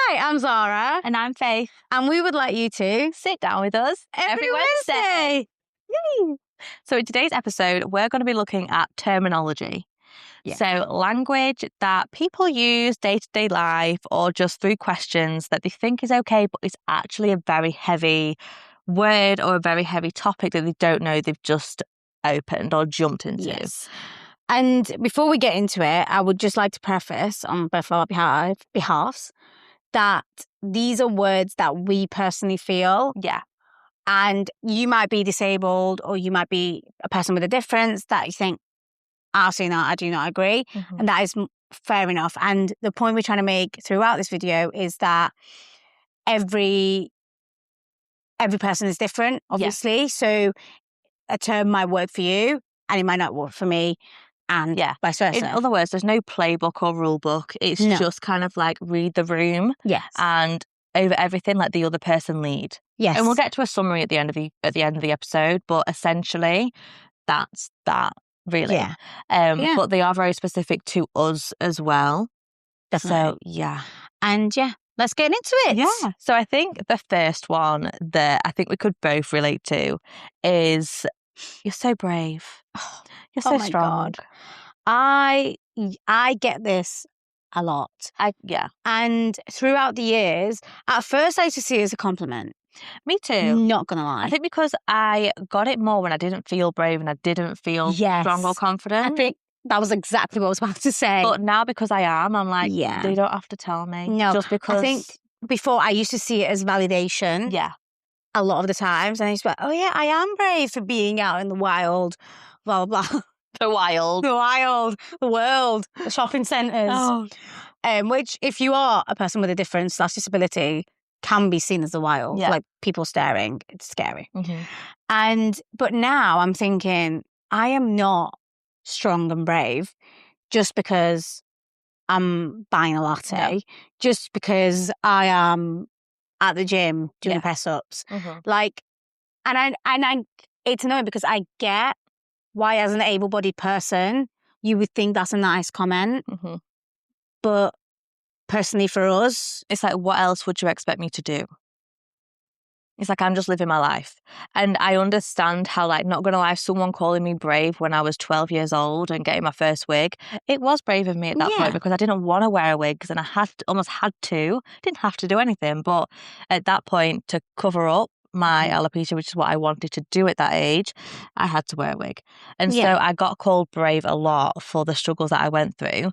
Hi, I'm Zara. And I'm Faith. And we would like you to sit down with us every Wednesday. Yay! So in today's episode, we're going to be looking at terminology. Yeah. So language that people use day-to-day life or just through questions that they think is okay, but it's actually a very heavy word or a very heavy topic that they don't know they've just opened or jumped into. Yes. And before we get into it, I would just like to preface on both our behalves that these are words that we personally feel. Yeah. And you might be disabled or you might be a person with a difference that you think, absolutely not, I do not agree. Mm-hmm. And that is fair enough. And the point we're trying to make throughout this video is that every person is different, obviously. Yeah. So a term might work for you and it might not work for me. And vice versa. In other words, there's no playbook or rule book. It's just kind of like read the room. Yes. And over everything, let the other person lead. Yes. And we'll get to a summary at the end of the episode, but essentially that's that really. Yeah. But they are very specific to us as well. Definitely. So yeah. And let's get into it. Yeah. So I think the first one that I think we could both relate to is you're so brave. You're so strong. God. I get this a lot. And throughout the years, at first I used to see it as a compliment. Me too. Not gonna lie. I think because I got it more when I didn't feel brave and I didn't feel strong or confident. I think that was exactly what I was about to say. But now because I am, I'm like, they don't have to tell me. No, just because. I think before I used to see it as validation. Yeah. A lot of the times, and I used to be like, oh yeah, I am brave for being out in the wild, blah blah blah. The wild, the world, the shopping centres. Oh. Which, if you are a person with a difference / disability, can be seen as the wild. Yeah. Like people staring, it's scary. Mm-hmm. But now I'm thinking, I am not strong and brave just because I'm buying a latte, just because I am at the gym doing press-ups. Mm-hmm. Like, and I it's annoying because I get why as an able-bodied person you would think that's a nice comment. Mm-hmm. But personally for us, it's like, what else would you expect me to do? It's like, I'm just living my life. And I understand how, like, not gonna lie, someone calling me brave when I was 12 years old and getting my first wig, it was brave of me at that point because I didn't want to wear a wig and I almost had to. Didn't have to do anything. But at that point, to cover up my alopecia, which is what I wanted to do at that age, I had to wear a wig. And so I got called brave a lot for the struggles that I went through.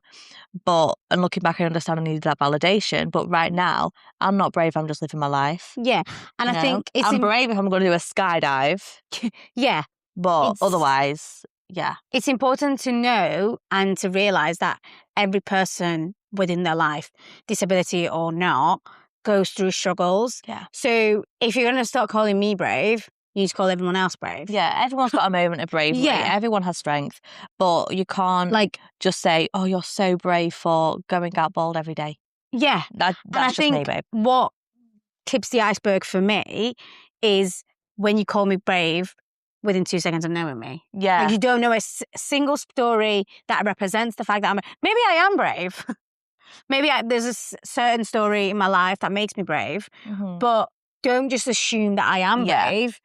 And looking back, I understand I needed that validation. But right now, I'm not brave. I'm just living my life. Yeah. And I think I'm brave if I'm going to do a skydive. Yeah. But otherwise, it's important to know and to realise that every person within their life, disability or not, goes through struggles. Yeah. So if you're going to start calling me brave, you need to call everyone else brave. Yeah, everyone's got a moment of bravery. Yeah. Everyone has strength. But you can't just say, oh, you're so brave for going out bald every day. Yeah. That's just me, babe. What tips the iceberg for me is when you call me brave within 2 seconds of knowing me. Yeah. Like you don't know a single story that represents the fact that maybe I am brave. Maybe there's a certain story in my life that makes me brave, but don't just assume that I am brave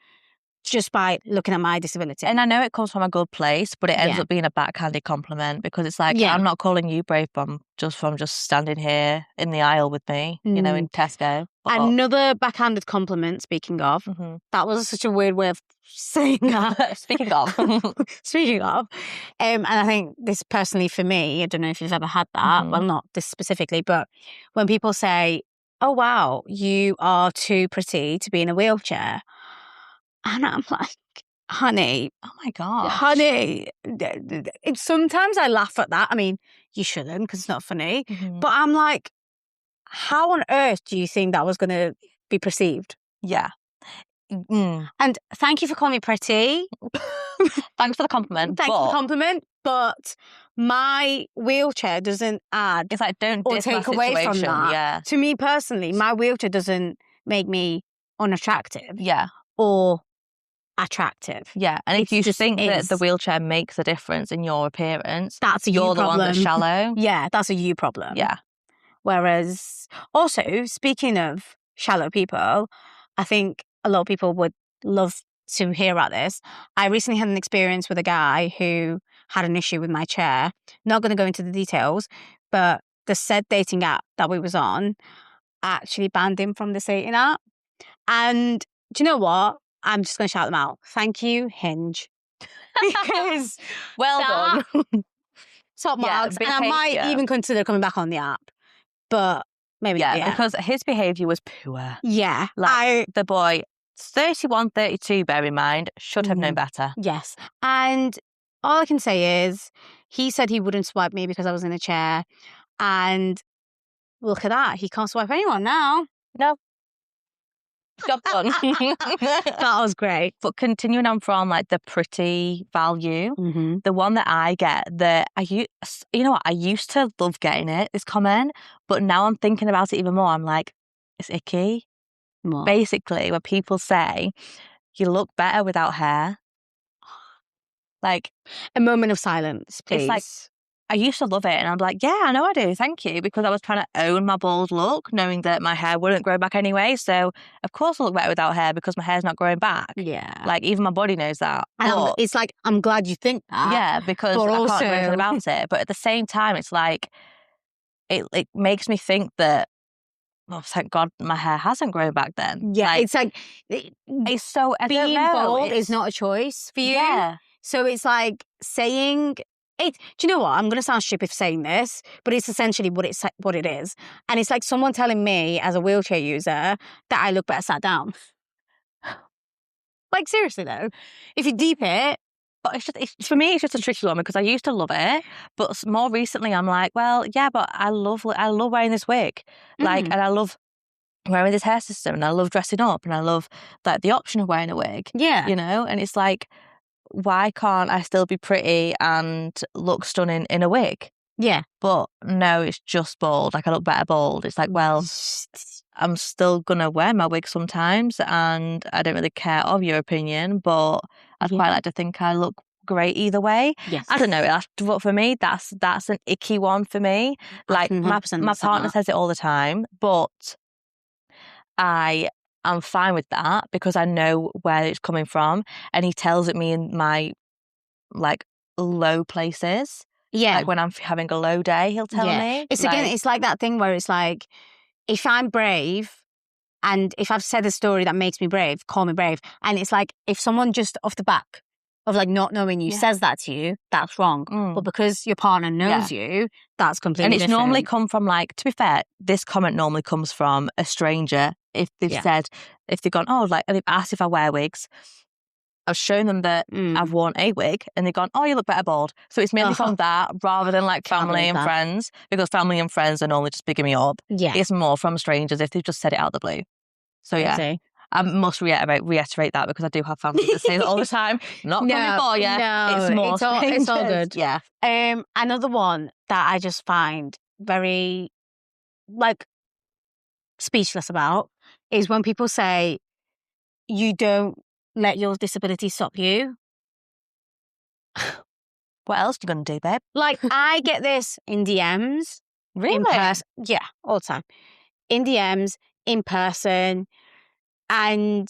just by looking at my disability. And I know it comes from a good place, but it ends up being a backhanded compliment because it's like, I'm not calling you brave, but I'm just standing here in the aisle with me, in Tesco. Another backhanded compliment, speaking of, that was such a weird way of saying that. Speaking of. And I think this personally for me, I don't know if you've ever had that, well, not this specifically, but when people say, oh, wow, you are too pretty to be in a wheelchair. And I'm like, honey. Oh, my God. Honey. Sometimes I laugh at that. I mean, you shouldn't because it's not funny. But I'm like, how on earth do you think that was going to be perceived? Yeah. And thank you for calling me pretty. Thanks for the compliment. Thanks for the compliment. But my wheelchair doesn't add it's like, don't or take away from that. Yeah. To me personally, my wheelchair doesn't make me unattractive. Yeah. Or attractive. Yeah. And if you think that the wheelchair makes a difference in your appearance, that's you're the problem. one that's shallow. Yeah, that's a you problem. Yeah. Whereas also, speaking of shallow people, I think a lot of people would love to hear about this. I recently had an experience with a guy who had an issue with my chair. Not going to go into the details, but the said dating app that we was on actually banned him from the dating app. And do you know what? I'm just going to shout them out. Thank you, Hinge. Because well done. top marks. And I might even consider coming back on the app. But maybe not yet. Because his behaviour was poor. Yeah. Like, the boy, 31, 32, bear in mind, should have known better. Yes. And all I can say is he said he wouldn't swipe me because I was in a chair. And look at that. He can't swipe anyone now. No. Job done. That was great. But continuing on from like the pretty value, the one that I get, you know what, I used to love getting it, this comment, but now I'm thinking about it even more. I'm like, it's icky. What? Basically, when people say you look better without hair, like a moment of silence, please. It's like, I used to love it, and I'm like, yeah, I know I do, thank you, because I was trying to own my bald look, knowing that my hair wouldn't grow back anyway. So of course I look better without hair because my hair's not growing back. Yeah, like even my body knows that. And it's like, I'm glad you think that. Yeah, because I can't do anything about it. But at the same time, it's like it makes me think that, oh, thank God my hair hasn't grown back then. Yeah, like, it's like it's so being bald is not a choice for you. Yeah. So it's like saying it. Do you know what? I'm going to sound stupid for saying this, but it's essentially what it is. And it's like someone telling me as a wheelchair user that I look better sat down. Like seriously though, if you deep it. But for me, it's just a tricky one because I used to love it, but more recently I'm like, well, yeah, but I love wearing this wig, like, and I love wearing this hair system, and I love dressing up, and I love like the option of wearing a wig. Yeah, you know, and it's like, why can't I still be pretty and look stunning in a wig? Yeah, but no, it's just bald. Like I look better bald. It's like, well, I'm still gonna wear my wig sometimes, and I don't really care of your opinion, but I'd quite like to think I look great either way. Yes. I don't know. But for me, that's an icky one for me. Like my partner says it all the time, but I am fine with that because I know where it's coming from, and he tells it me in my like low places. Yeah, like when I'm having a low day, he'll tell me. It's like, again, it's like that thing where it's like, if I'm brave, and if I've said a story that makes me brave, call me brave. And it's like, if someone just off the back of like not knowing you says that to you, that's wrong. But because your partner knows you, that's completely different. And it's normally come from like, to be fair, this comment normally comes from a stranger. If they've said, if they've gone, oh, like, and they've asked if I wear wigs. I've shown them that I've worn a wig, and they've gone, oh, you look better bald. So it's mainly from that rather than like family and friends, because family and friends are normally just bigging me up. Yeah. It's more from strangers if they've just said it out of the blue. So yeah, I must reiterate that because I do have family that say that all the time. Not coming for you. No, it's more it's all good. Yeah. Another one that I just find very like speechless about is when people say you don't let your disability stop you. What else are you going to do, babe? Like, I get this in DMs. Really? In person. Yeah, all the time. In DMs, in person. And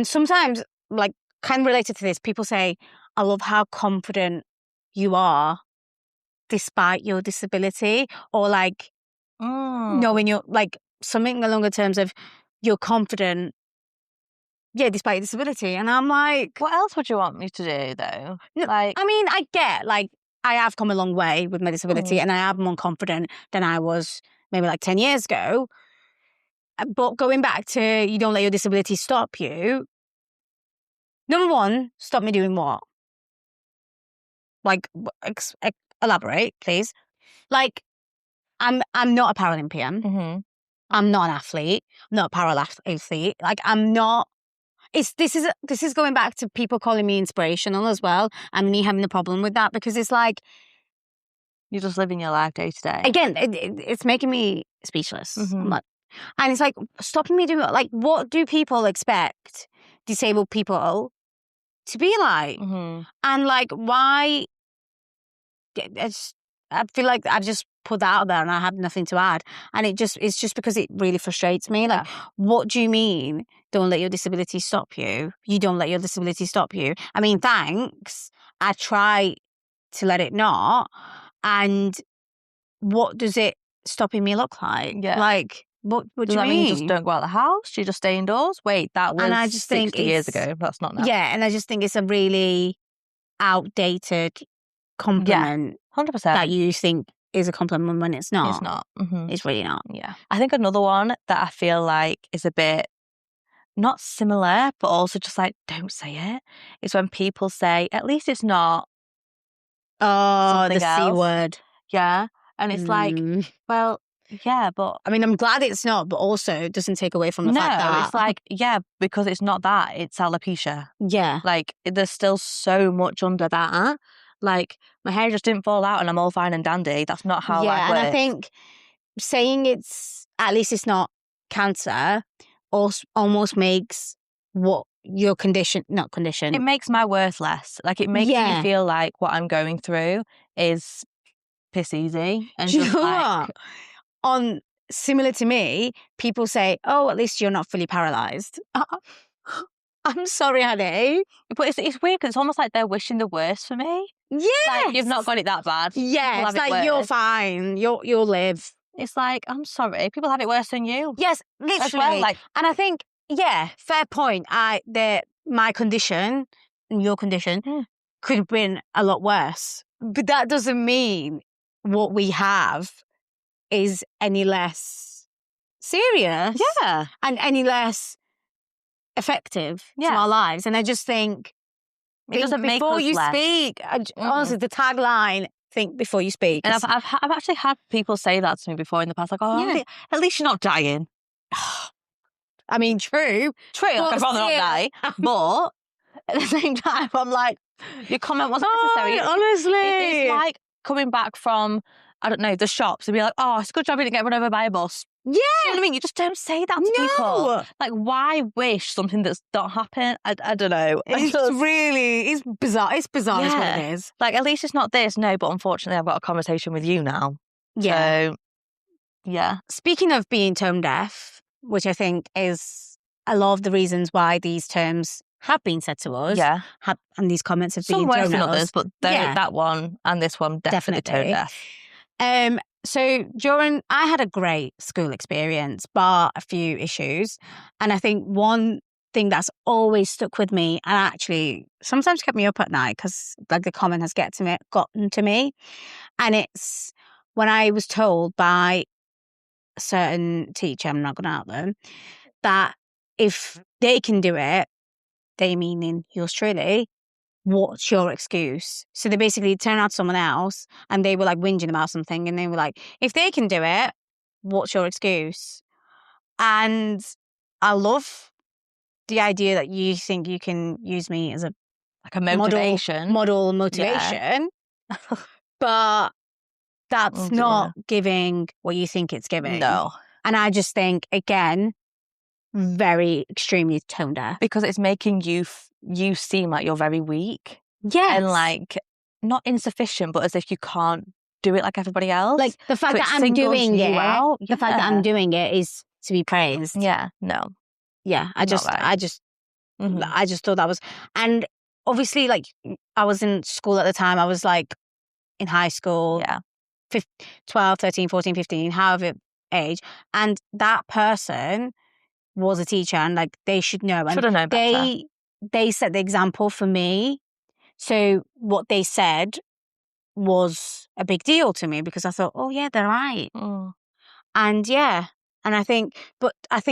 sometimes, like, kind of related to this, people say, I love how confident you are despite your disability. Or, like, knowing you're, like, something along the terms of you're confident. Yeah, despite your disability. And I'm like, what else would you want me to do, though? No, like, I mean, I get, like, I have come a long way with my disability and I am more confident than I was maybe like 10 years ago. But going back to you don't let your disability stop you. Number one, stop me doing what? Like, elaborate, please. Like, I'm not a Paralympian. I'm not an athlete. I'm not a para-athlete. Like, I'm not. This is going back to people calling me inspirational as well, and me having a problem with that because it's like you're just living your life day to day. Again, it's making me speechless. I'm like, and it's like stopping me doing like, what do people expect disabled people to be like? And like, why? feel like I've just put that out there and I have nothing to add. And it's just because it really frustrates me. Like, what do you mean? Don't let your disability stop you. You don't let your disability stop you. I mean, thanks. I try to let it not. And what does it stopping me look like? Yeah. Like, what do you that mean? You just don't go out the house? Do you just stay indoors? Wait, that was and I just 60 think years ago. That's not now. Yeah, and I just think it's a really outdated compliment 100%. that you think is a compliment when it's not. It's not. Mm-hmm. It's really not. Yeah. I think another one that I feel like is a bit not similar, but also just like, don't say it, is when people say, at least it's not. Oh, the else. C word. Yeah. And it's like, well, yeah, but I mean, I'm glad it's not, but also it doesn't take away from the fact that it's like, yeah, because it's not that, it's alopecia. Yeah. Like, there's still so much under that. Like, my hair just didn't fall out and I'm all fine and dandy. That's not how life works. And I think saying at least it's not cancer almost makes what your not condition. It makes my worth less. Like, it makes me feel like what I'm going through is piss easy. And do you know what? Similar to me, people say, oh, at least you're not fully paralysed. I'm sorry, honey. But it's weird because it's almost like they're wishing the worst for me. Yeah. Like, you've not got it that bad. Yeah, it's like, you're fine. You'll live. It's like, I'm sorry, people have it worse than you. Yes, literally. Well, and I think, fair point. My condition and your condition could have been a lot worse. But that doesn't mean what we have is any less serious. Yeah. And any less effective to our lives. And I just think it doesn't make before us you less. speak. Honestly, the tagline, think before you speak. And I've actually had people say that to me before in the past, like, oh, at least you're not dying. I mean, true. I'd rather not die. But at the same time, I'm like, your comment wasn't necessary. Honestly. It's like coming back from, I don't know, the shops and be like, oh, it's a good job you didn't get run over by a bus. Yeah. You know what I mean? You just don't say that to people. Like, why wish something that's not happened? I don't know. It's bizarre. It's bizarre is what it is. Like, at least it's not this. No, but unfortunately, I've got a conversation with you now. Yeah. So, yeah. Speaking of being tone deaf, which I think is a lot of the reasons why these terms have been said to us. Yeah. And these comments have been some worse thrown than at others, us. but that one and this one definitely tone deaf. So I had a great school experience, bar a few issues. And I think one thing that's always stuck with me and actually sometimes kept me up at night because like the comment has gotten to me. And it's when I was told by a certain teacher, I'm not going to out them, that if they can do it, they meaning yours truly, what's your excuse? So they basically turned out to someone else and they were like whinging about something and they were like, if they can do it, what's your excuse? And I love the idea that you think you can use me as a motivation. Model motivation. Yeah. But that's not giving what you think it's giving. No. And I just think, again, very extremely tone deaf. Because it's making you seem like you're very weak. Yes. And like not insufficient, but as if you can't do it like everybody else. Like the fact that I'm doing it, the fact that I'm doing it is to be praised. Yeah, no. Yeah, I just thought that was, and obviously like I was in school at the time, I was like in high school. Yeah. 12, 13, 14, 15, however age. And that person was a teacher and like they should know. And should have known better. They set the example for me. So what they said was a big deal to me because I thought, oh yeah, they're right. And yeah. And I think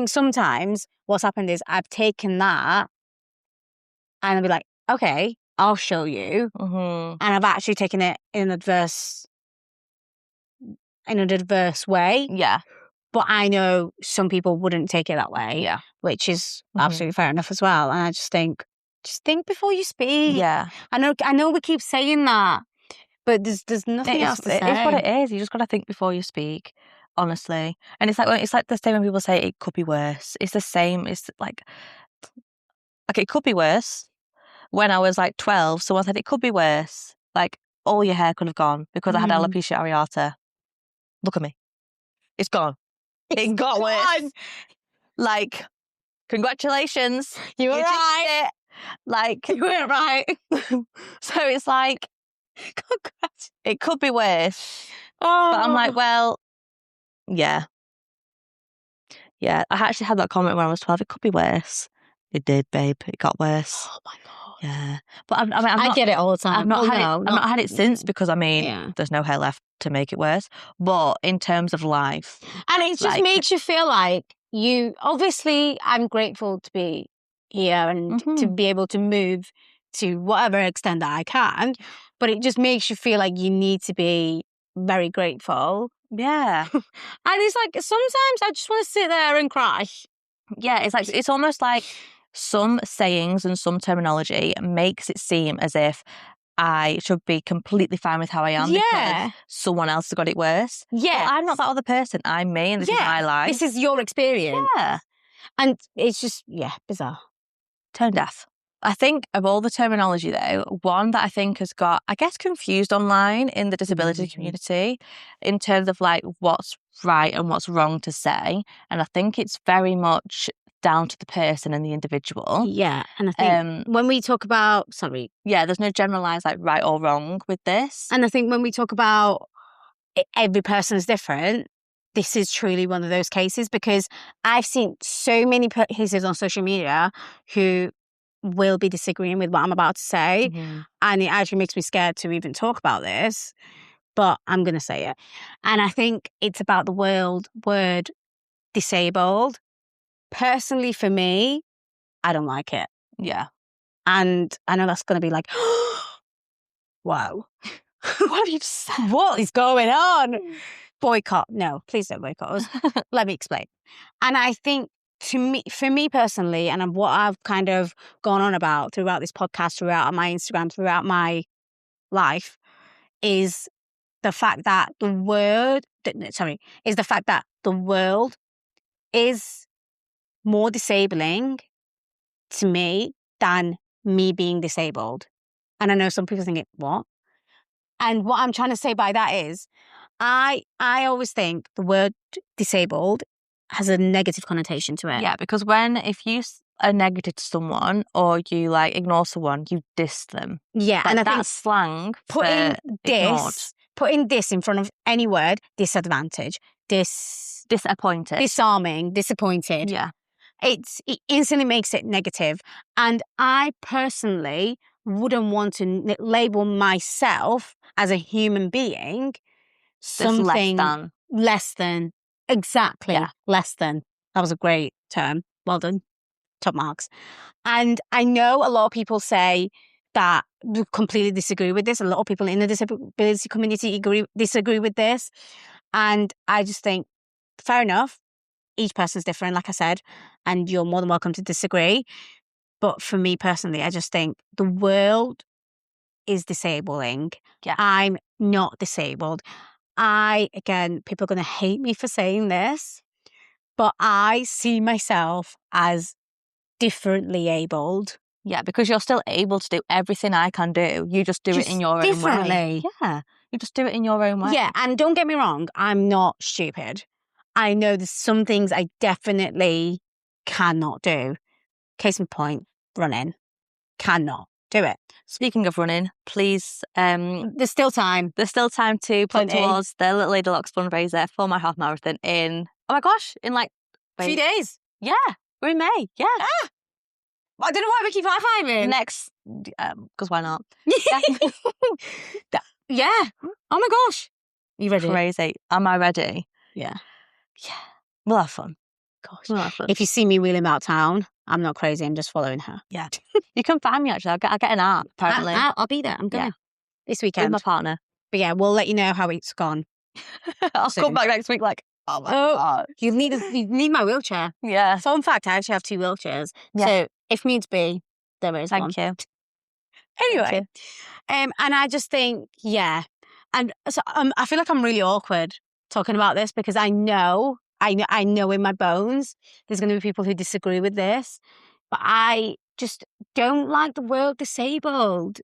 sometimes what's happened is I've taken that and I'll be like, okay, I'll show you. And I've actually taken it in an adverse way. Yeah. But I know some people wouldn't take it that way. Yeah. Which is absolutely fair enough as well. And I just think before you speak. Yeah. I know we keep saying that, but there's nothing else to say. It's what it is. You just got to think before you speak, honestly. And it's like the same when people say it could be worse. It's the same. It's like it could be worse. When I was like 12, someone said it could be worse. Like, all your hair could have gone because I had Mm. alopecia areata. Look at me. It's gone. It got worse. Like, congratulations. You were right. It. Like, You were right. so it's like, Congrats. it could be worse. Oh. But I'm like, well, yeah. Yeah, I actually had that comment when I was 12. It could be worse. It did, babe. It got worse. Oh my God. Yeah. But I get it all the time. I've not had it since because, I mean, Yeah. there's no hair left to make it worse. But in terms of life. And it just makes you feel like obviously, I'm grateful to be here and to be able to move to whatever extent that I can. But it just makes you feel like you need to be very grateful. Yeah. And it's like, sometimes I just want to sit there and cry. Yeah, it's almost like some sayings and some terminology makes it seem as if I should be completely fine with how I am because someone else has got it worse. Yeah. Well, I'm not that other person. I'm me and this is my life. This is your experience. Yeah. And it's just, bizarre. Tone deaf. I think of all the terminology though, one that I think has got, I guess, confused online in the disability community in terms of like what's right and what's wrong to say. And I think it's very much down to the person and the individual. Yeah. And I think when we talk about, yeah, there's no generalised like right or wrong with this. And I think when we talk about every person is different, this is truly one of those cases because I've seen so many cases on social media who will be disagreeing with what I'm about to say. And it actually makes me scared to even talk about this, but I'm going to say it. And I think it's about the word disabled. Personally, for me, I don't like it. Yeah. And I know that's going to be like, wow. What have you said? What is going on? Boycott. No, please don't boycott us. Let me explain. And I think for me personally, and what I've kind of gone on about throughout this podcast, throughout my Instagram, throughout my life, is the fact that the world is more disabling to me than me being disabled. And I know some people think what? And what I'm trying to say by that is, I always think the word disabled has a negative connotation to it. Yeah, because if you are negative to someone or you like ignore someone, you diss them. Yeah, like, and I that's think slang. Putting this in front of any word, disadvantage, disappointed, disarming, disappointed. Yeah, it instantly makes it negative. And I personally wouldn't want to label myself as a human being something less than. Exactly. Yeah. Less than. That was a great term. Well done. Top marks. And I know a lot of people say that we completely disagree with this. A lot of people in the disability community disagree with this. And I just think, fair enough. Each person's different, like I said, and you're more than welcome to disagree. But for me personally, I just think the world is disabling. Yeah. I'm not disabled. People are going to hate me for saying this, but I see myself as differently abled. Yeah, because you're still able to do everything I can do. You just do it in your own way. Yeah, you just do it in your own way. Yeah, and don't get me wrong, I'm not stupid. I know there's some things I definitely cannot do. Case in point, running. Cannot do it. Speaking of running, please... there's still time. There's still time to put towards the Little Lady Locks fundraiser for my half marathon in... Oh my gosh, in like... A few days. Yeah, we're in May. Yeah. Ah, I don't know why we keep high-fiving. Next... Because why not? Yeah. Oh my gosh. Are you ready? Crazy. Am I ready? Yeah. Yeah. We'll have fun. Gosh. We'll have fun. If you see me wheeling about town, I'm not crazy. I'm just following her. Yeah. You can find me, actually. I'll get an app, apparently. I'll be there. I'm going this weekend. With my partner. But yeah, we'll let you know how it's gone. I'll come back next week like, oh my God. You need my wheelchair. Yeah. Fun fact, I actually have 2 wheelchairs. Yeah. So if needs be, there is one. Thank you. Anyway. And I just think, yeah. And so I feel like I'm really awkward talking about this because I know in my bones there's going to be people who disagree with this, but I just don't like the word disabled.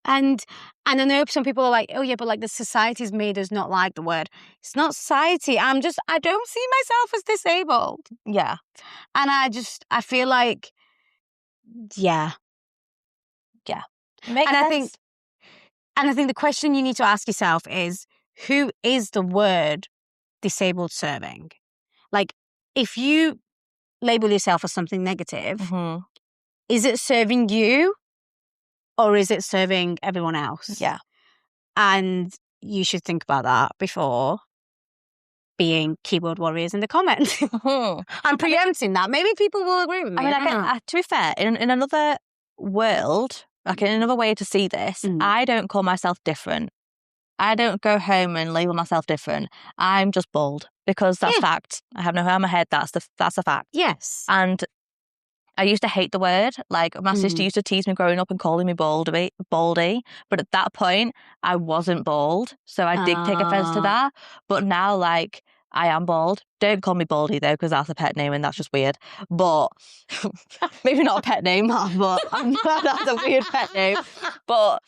And I know some people are like, oh yeah, but like the society's made us not like the word. It's not society. I don't see myself as disabled. Yeah. And I feel like, yeah. Yeah. Makes sense. I think the question you need to ask yourself is, who is the word disabled serving? Like, if you label yourself as something negative, is it serving you or is it serving everyone else? Yeah. And you should think about that before being keyboard warriors in the comments. I'm preempting that. Maybe people will agree with me. To be fair, in another world, like in another way to see this, I don't call myself different. I don't go home and label myself different. I'm just bald because that's fact. I have no hair on my head. That's a fact. Yes. And I used to hate the word. Like, my sister used to tease me growing up and calling me baldy. But at that point, I wasn't bald. So I did take offense to that. But now, like, I am bald. Don't call me baldy, though, because that's a pet name and that's just weird. But maybe not a pet name, but that's a weird pet name. But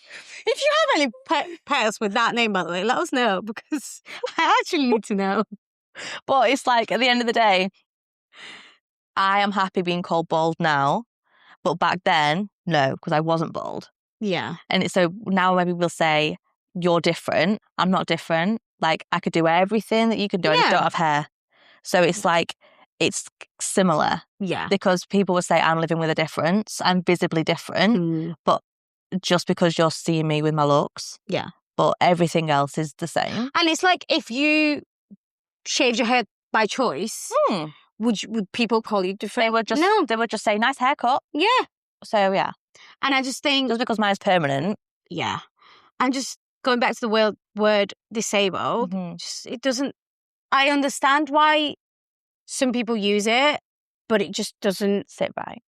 if you have any pets with that name, by the way, let us know, because I actually need to know. But it's like, at the end of the day, I am happy being called bald now, but back then, no, because I wasn't bald. Yeah. And so now when people say, you're different, I'm not different. Like, I could do everything that you can do, I just don't have hair. So it's like, it's similar. Yeah. Because people would say I'm living with a difference, I'm visibly different, but just because you're seeing me with my looks. Yeah. But everything else is the same. And it's like, if you shaved your hair by choice, would people call you different? They would just say, nice haircut. Yeah. So, yeah. And I just think, just because mine's permanent. Yeah. And just going back to the word disabled, it doesn't, I understand why some people use it, but it just doesn't sit right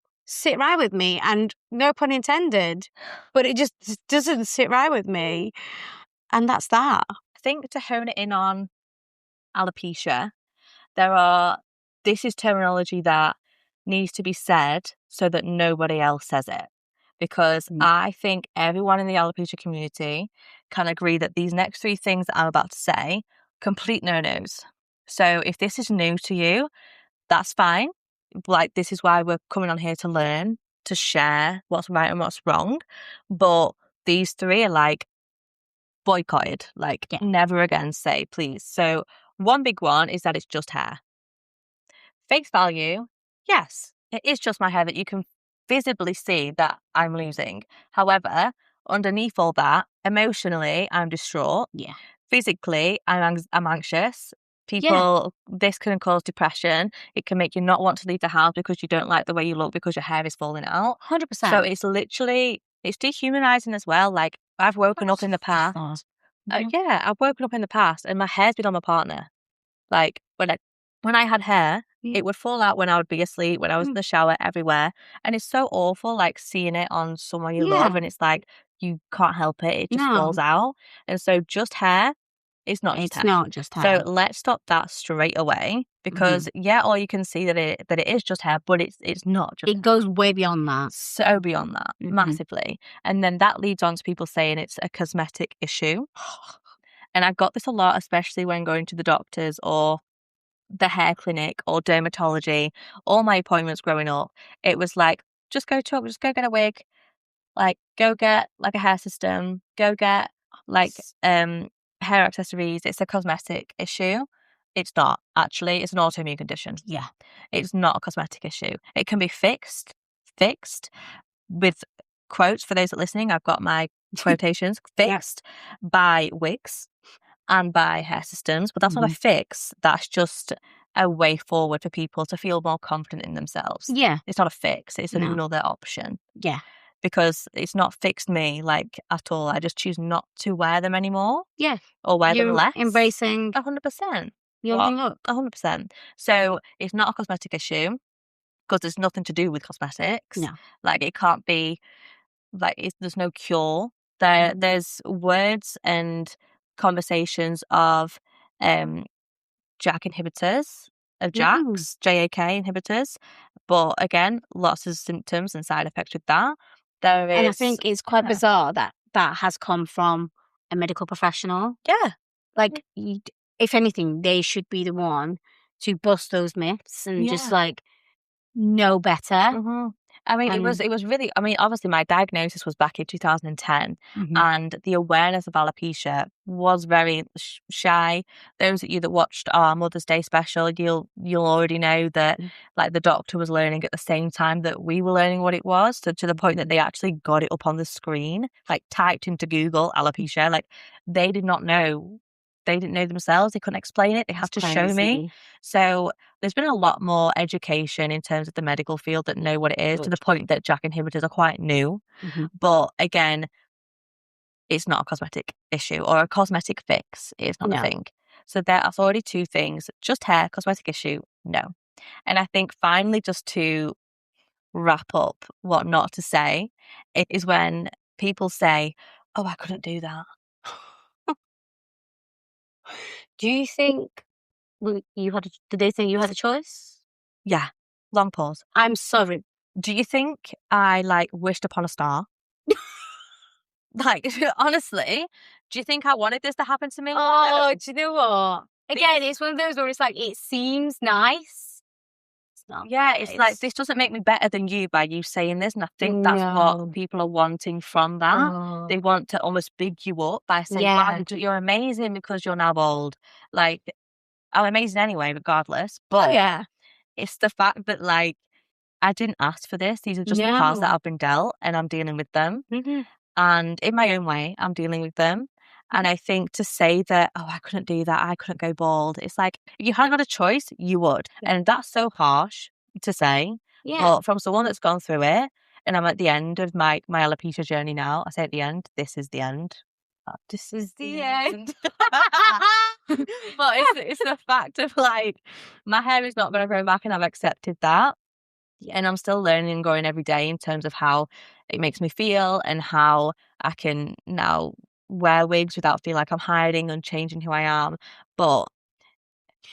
with me. And no pun intended, but it just doesn't sit right with me. And that's that. I think to hone it in on alopecia, this is terminology that needs to be said so that nobody else says it. Because I think everyone in the alopecia community can agree that these next three things that I'm about to say, complete no-nos. So if this is new to you, that's fine. Like, this is why we're coming on here to learn, to share what's right and what's wrong. But these three are like boycotted, like never again say, please. So one big one is that it's just hair. Face value, yes, it is just my hair that you can visibly see that I'm losing. However, underneath all that, emotionally, I'm distraught. Yeah. Physically, I'm anxious. This can cause depression. It can make you not want to leave the house because you don't like the way you look because your hair is falling out. 100%. So it's dehumanizing as well. Like, I've woken up in the past. I've woken up in the past and my hair's been on my partner. Like, when I had hair, it would fall out when I would be asleep, when I was in the shower, everywhere. And it's so awful, like, seeing it on someone you love, and it's like, you can't help it. It just falls out. And so just hair, it's not just hair. So let's stop that straight away, because all you can see that it is just hair, but it's not just hair. Goes way beyond that. So beyond that, massively. And then that leads on to people saying it's a cosmetic issue. And I've got this a lot, especially when going to the doctors or the hair clinic or dermatology. All my appointments growing up, it was like, just go get a wig, like, go get like a hair system, go get like hair accessories. It's a cosmetic issue. It's not, actually. It's an autoimmune condition. Yeah. It's not a cosmetic issue. It can be fixed with quotes for those that are listening. I've got my quotations, fixed by wigs and by hair systems, but that's not a fix. That's just a way forward for people to feel more confident in themselves. Yeah. It's not a fix. It's another option. Yeah. Because it's not fixed me, like, at all. I just choose not to wear them anymore. Yeah. Or wear them less. Embracing 100%. Your look. 100%. So it's not a cosmetic issue, because there's nothing to do with cosmetics. No. Like, it can't be, like, there's no cure. There's words and conversations of JAK inhibitors, JAK inhibitors. But again, lots of symptoms and side effects with that. And I think it's quite bizarre that that has come from a medical professional. Yeah. Like, if anything, they should be the one to bust those myths and just like know better. Mm-hmm. I mean, it was really, I mean, obviously my diagnosis was back in 2010 and the awareness of alopecia was very shy. Those of you that watched our Mother's Day special, you'll already know that like the doctor was learning at the same time that we were learning what it was, to the point that they actually got it up on the screen, like typed into Google alopecia. Like they did not know. They didn't know themselves. They couldn't explain it. They had to show me. So there's been a lot more education in terms of the medical field that know what it is, to the point that JAK inhibitors are quite new. But again, it's not a cosmetic issue or a cosmetic fix. It's not a thing. So there are already two things: just hair, cosmetic issue, no. And I think finally, just to wrap up what not to say, it is when people say, "Oh, I couldn't do that." Do you think you had? Did they think you had a choice? Yeah. Long pause. I'm sorry. Do you think I like wished upon a star? Like, honestly, do you think I wanted this to happen to me? Oh, do you know what? Again, it's one of those where it's like, it seems nice. It's not. Yeah, it's like, this doesn't make me better than you by you saying this. And I think that's what people are wanting from that. They want to almost big you up by saying, wow, you're amazing because you're now bald. Like, I'm amazing anyway, regardless. But it's the fact that, like, I didn't ask for this. These are just the cards that I've been dealt and I'm dealing with them. And in my own way, I'm dealing with them. And I think to say that, oh, I couldn't do that, I couldn't go bald, it's like, if you hadn't got a choice, you would. And that's so harsh to say. But from someone that's gone through it, and I'm at the end of my alopecia journey now, I say at the end, this is the end. This is the end. But it's the fact of, like, my hair is not going to grow back, and I've accepted that. And I'm still learning and growing every day in terms of how it makes me feel and how I can now wear wigs without feeling like I'm hiding and changing who I am. But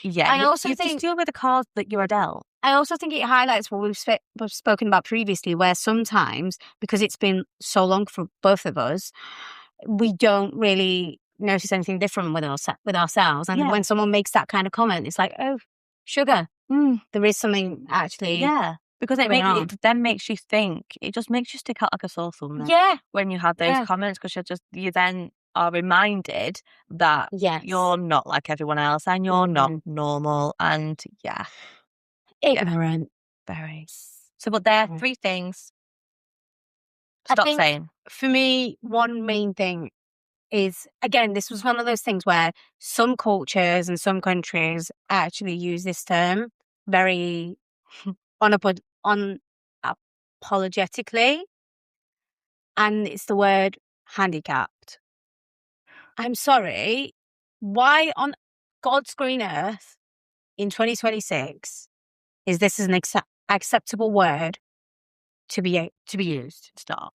yeah, I also you think just deal with the cards that you're dealt. I also think it highlights what we've spoken about previously, where sometimes, because it's been so long for both of us, we don't really notice anything different with ourselves. And when someone makes that kind of comment, it's like, oh, sugar, there is something actually. Yeah. Because it then makes you think. It just makes you stick out like a sore thumb. Yeah. When you have those comments, because you then are reminded that you're not like everyone else and you're not normal, and ignorant. Very. So, but there are three things. Stop saying. For me, one main thing is, again, this was one of those things where some cultures and some countries actually use this term very unapologetically, and it's the word handicapped. I'm sorry, why on God's green earth in 2026 is this an acceptable word to be used? Stop.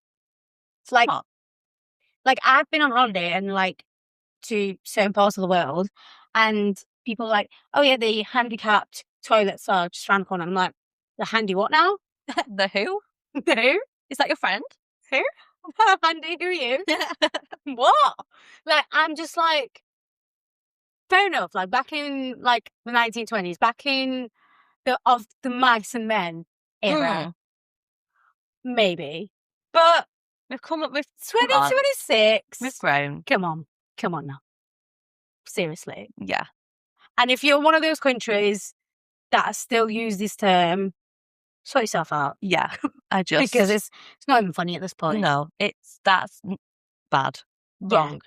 It's like, I've been on holiday and like to certain parts of the world, and people are like, oh yeah, the handicapped toilets are just around the corner. I'm like, the handy what now? The who? The who? Is that your friend? Who? Handy, who are you? What? Like, I'm just like, fair enough. Like, back in like the 1920s, back in the mice and men era, maybe. But we've come up with 2026. We've grown. Come on now. Seriously. Yeah. And if you're one of those countries that still use this term, sort yourself out. Yeah. Because it's not even funny at this point. No, that's bad. Wrong.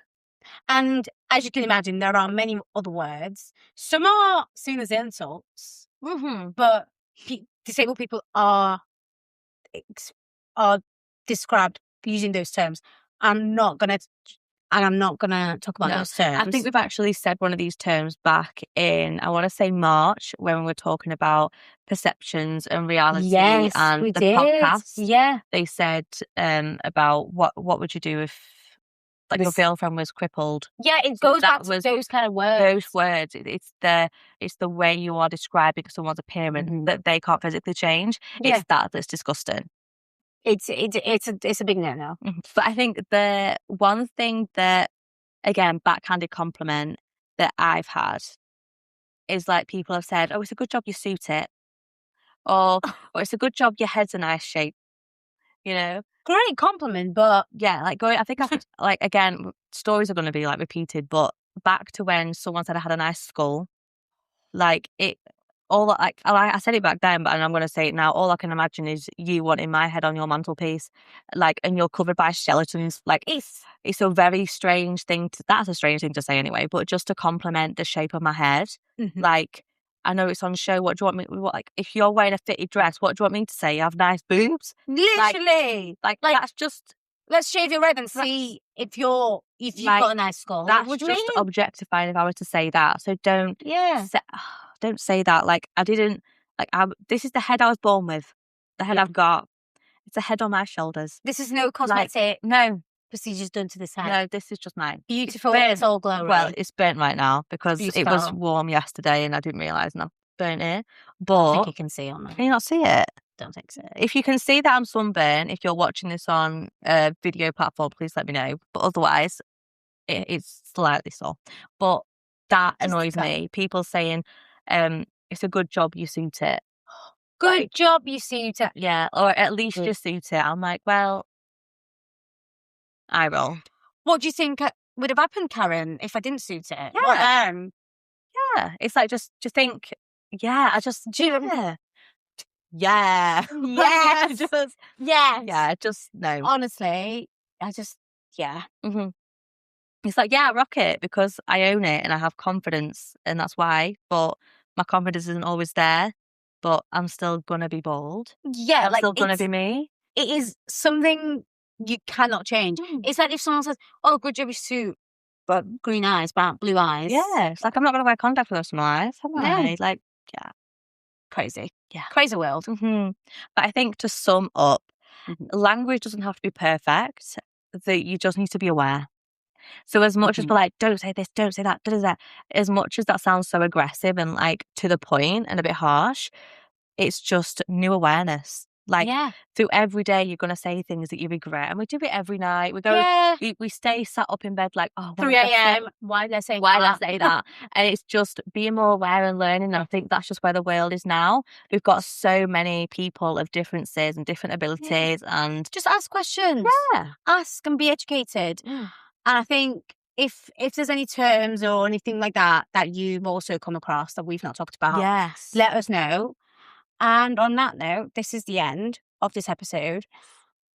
And as you can imagine, there are many other words. Some are seen as insults, but disabled people are described using those terms. I'm not gonna talk about those terms. I think we've actually said one of these terms back in, I want to say March, when we were talking about perceptions and reality and the podcast. Yeah. They said about what would you do if like your girlfriend was crippled. Yeah, it goes back to those kind of words. Those words. It's the way you are describing someone's appearance that they can't physically change. It's that's disgusting. It's a big no-no. But I think the one thing that, again, backhanded compliment that I've had is like people have said, oh, it's a good job you suit it. Or it's a good job your head's a nice shape. You know? Great compliment, but yeah, like I think like, again, stories are going to be like repeated, but back to when someone said I had a nice skull, like I said it back then, but I'm going to say it now. All I can imagine is you wanting my head on your mantelpiece, like, and you're covered by skeletons. Like, it's a very strange thing. That's a strange thing to say anyway. But just to compliment the shape of my head, like, I know it's on show. What do you want me? Like, if you're wearing a fitted dress, what do you want me to say? You have nice boobs. Literally, like that's just. Let's shave your head and see if you've got a nice skull. That's just objectifying if I were to say that. So don't say that. Like, I didn't, like, this is the head I was born with. The head I've got. It's a head on my shoulders. This is no cosmetic. No procedures done to this head. No, this is just mine. Beautiful. It's all glowing. Well, it's burnt right now because it was warm yesterday and I didn't realise, and I've burnt it. But I think you can see on that. Can you not see it? Don't think so. If you can see that I'm sunburned, if you're watching this on a video platform, please let me know. But otherwise, it's slightly sore. But that annoys me. People saying, it's a good job you suit it. Good job you suit it. Yeah, or at least you suit it. I'm like, well, I roll. What do you think would have happened, Karen, if I didn't suit it? Yeah. Yeah. It's like, just think, yeah, I just, yeah. Yeah. Yes. Just no. Honestly, I just, It's like, I rock it because I own it and I have confidence, and that's why. But my confidence isn't always there, but I'm still going to be bold. Yeah. I'm still going to be me. It is something you cannot change. It's like if someone says, oh, good job you suit, but green eyes, blue eyes. Yeah. It's like, I'm not going to wear contact for the rest of my life, am I? Like, crazy. Yeah. Crazy world. But I think to sum up, language doesn't have to be perfect. That you just need to be aware. So as much as we're like, don't say this, don't say that, as much as that sounds so aggressive and like to the point and a bit harsh, it's just new awareness. Like through every day, you're going to say things that you regret. And we do it every night. We go, we stay sat up in bed like, oh, 3 a.m. Why did I say that? And it's just being more aware and learning. And I think that's just where the world is now. We've got so many people of differences and different abilities, and just ask questions. Yeah. Ask and be educated. And I think if there's any terms or anything like that you've also come across that we've not talked about, let us know. And on that note, this is the end of this episode.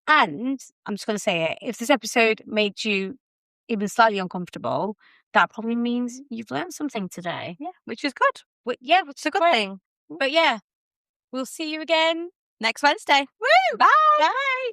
And I'm just going to say it. If this episode made you even slightly uncomfortable, that probably means you've learned something today. Yeah, which is good. Which is a good thing. But we'll see you again next Wednesday. Woo! Bye. Bye.